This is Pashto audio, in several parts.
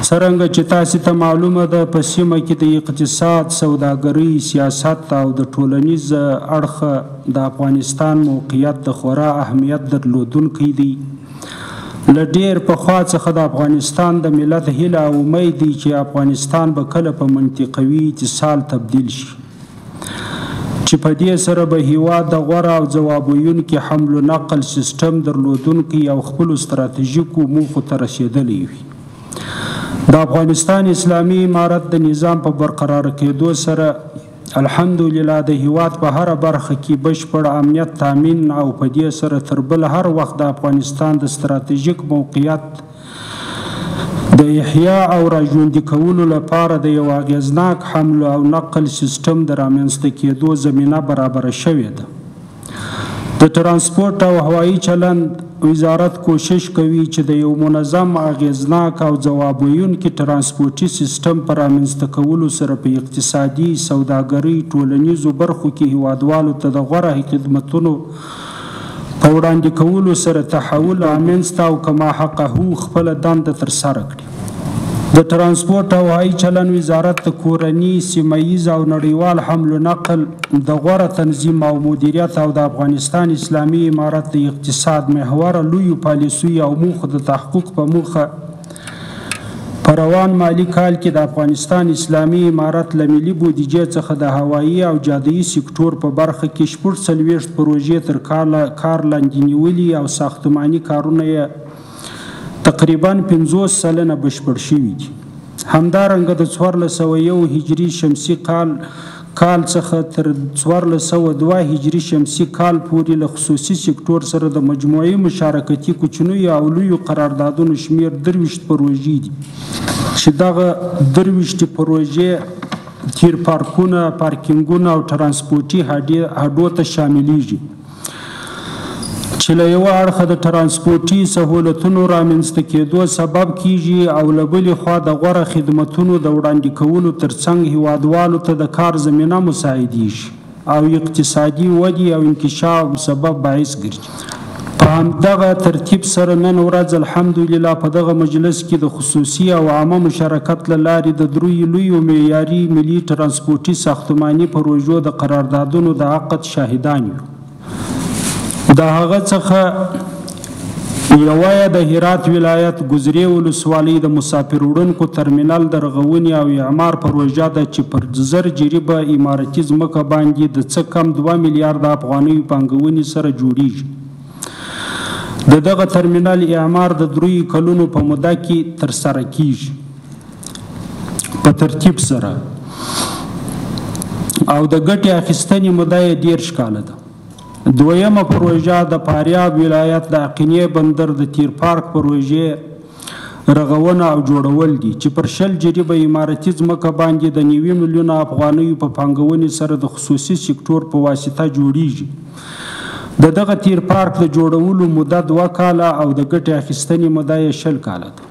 څرنګه چې تاسو ته معلومه ده په سیمه کې د اقتصاد، سوداګرۍ، سیاست او د ټولنیز اړخ د افغانستان موقعیت د خورا اهمیت درلودونکی دی. له ډېر پخوا څخه د افغانستان د ملت هیله او امید دی چې افغانستان به کله په منطقوي اتصال تبدیل شي، چې په دې سره به هیواد د غوره او ځواب ویونکي حمل و نقل سیستم درلودونکی او خپلو ستراتیژیکو موخو ته رسېدلی وي. د افغانستان اسلامي امارت د نظام په برقرار کېدو سره الحمدلله د هیواد په هره برخه کې بشپړ امنیت تامین او په دې سره تر بل هر وخت د افغانستان د ستراتیژیک موقعیت د احیا او راژوندي کولو لپاره د یو اغېزناک حمل او نقل سیستم د رامنځته کېدو زمینه برابره شوې ده. د ترانسپورټ او هوایي چلند وزارت کوشش کوي چې د یو منظم، اغېزناک او ځواب ویونکي ترانسپورټي سیستم په رامنځته کولو سره په اقتصادي، سوداګرۍ، ټولنیزو برخو کې هیوادوالو ته د غوره خدمتونو په وړاندې کولو سره تحول رامنځته او کما حقه خپله دنده ترسره کړي. د ترانسپورټ او هوایي چلند وزارت د کورني، سیمهییز او نړیوال حمل و نقل د غوره تنظیم او مدیریت او د افغانستان اسلامي امارت د اقتصاد محوره لویو پالیسیو او موخو د تحقق په موخه په روان مالي کال کې د افغانستان اسلامي امارت له ملي بودیجې څخه د هوایي او جادویي سکتور په برخه کې 46 پروژې تر کار لاندې نیولي او ساختماني کارونه یې تقریبا 50 سلنه بشپړ شوي دي. همدارنګه د 1401 هجري شمسي کال څخه تر 1402 هجري شمسي کال پورې له خصوصي سکتور سره د مجموعي مشارکتي کوچنیو او لویو قراردادونو شمیر 23 پروژې دي، چې دغه 23 پروژې تیر پارکونه، پارکینګونه او ترانسپورټي هډو ته شاملیږي، چې له یوه اړخه د ترانسپورټي سهولتونو رامنځته کېدو سبب کیږي او له بلې خوا د غوره خدمتونو د وړاندې کولو ترڅنګ هیوادوالو ته د کار زمینه مساعدېږي او اقتصادي ودې او انکشاف سبب باعث ګرځي. په همدغه ترتیب سره نن ورځ الحمدلله په دغه مجلس کې د خصوصي او عامه مشارکت له لارې د دریو لویو معیاري ملي ترانسپورټي ساختماني پروژو د قراردادونو د عقد شاهدان یو. د هغه څخه یوه یې د هرات ولایت ګذرې ولسوالۍ د مسافر وړونکو ترمینل د رغونې او اعمار پروژه ده، چې پر 1000 جریبه امارتي ځمکه باندې د څه کم 2 میلیارده افغانیو پانګونې سره جوړیږي. د دغه ترمینل اعمار د 3 کلونو په موده کې ترسره کیږي په ترتیب سره او د ګټې اخیستنې موده یې 13 کاله ده. دویمه پروژه د فاریاب ولایت د عقینې بندر د تیر پارک پروژې رغونه او جوړول دي، چې پر 20 جریبه امارتي ځمکه باندې د 90 میلیونه افغانیو په پانګونې سره د خصوصي سکتور په واسطه جوړیږي. د دغه تیر پارک د جوړولو موده 2 کاله او د ګټې اخیستنې موده یې 20 کاله ده.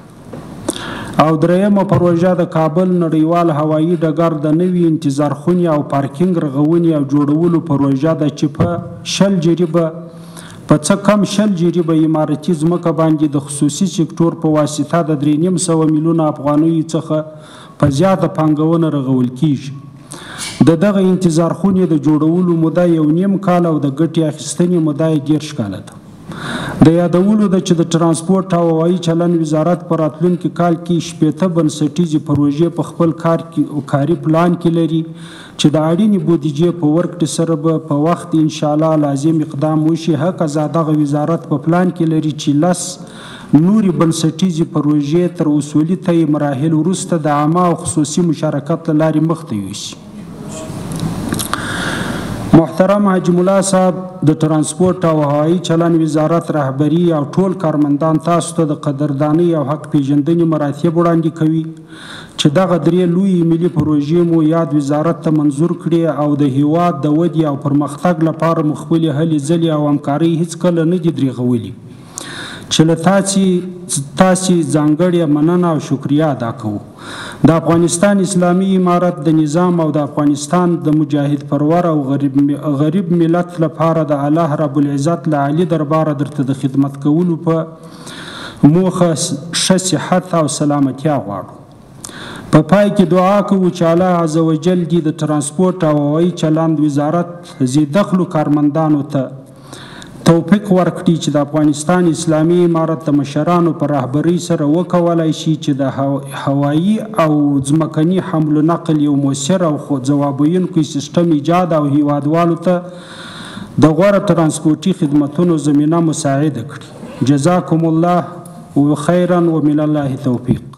او دریمه پروژه د کابل نړیوال هوایي ډګر د نوي انتظار خونې او پارکینګ رغونې او جوړولو پروژه ده، چې په 20 جریبه په څه کم 20 جریبه امارتي ځمکه باندې د خصوصي سکتور په واسطه د 3.5 میلیونه افغانیو څخه په زیاته پانګونه رغول کیږي. د دغه انتظار خونې د جوړولو موده 1.5 کال او د ګټې اخیستنې موده 13 کاله ده. د یادولو ده چې د ترانسپورټ او هوایي چلند وزارت په راتلونکي کال کې 80 بنسټیزې پروژې په خپل کاري پلان کې لري، چې د اړینې بودیجې په ورکړې سره به په وخت انشاءالله لازم اقدام وشي. هکذا دغه وزارت په پلان کې لري چې 10 نورې بنسټیزې پروژې تر اصولي طی مراحل وروسته د عامه او خصوصي مشارکت له لارې مخته یوسي. محترم حاجی ملا صاحب، د ترانسپورټ او هوایي چلند وزارت رهبري او ټول کارمندان تاسو ته د قدردانۍ او حق پیژندنې مراتب وړاندې کوي چې دغه 3 لویې ملي پروژې مو یاد وزارت ته منظور کړي او د هیواد د ودې او پرمختګ لپاره مو خپلې هلې ځلې او همکارۍ هیڅکله نه دي درېغولي، چې له تاسې ځانګړې مننه او شکریه ادا کوو. د افغانستان اسلامي امارت د نظام او د افغانستان د مجاهد پرور او غریب ملت لپاره د الله رب العزت له عالي درباره درته د خدمت کولو په موخه ښه صحت او سلامتیا غواړو. په پای کې دعا کوو چې الله عز وجل دې د ترانسپورټ او هوایي چلند وزارت ذیدخلو کارمندانو ته توفیق ورکړي چې د افغانستان اسلامي امارت د مشرانو په رهبرۍ سره وکولای شي چې د هوایي او ځمکني حمل و نقل یو مؤثر او ځواب ویونکی سیستم ایجاد او هیوادوالو ته د غوره ترانسپورټي خدمتونو زمینه مساعده کړي. جزاکم الله خیرا ومن الله توفیق.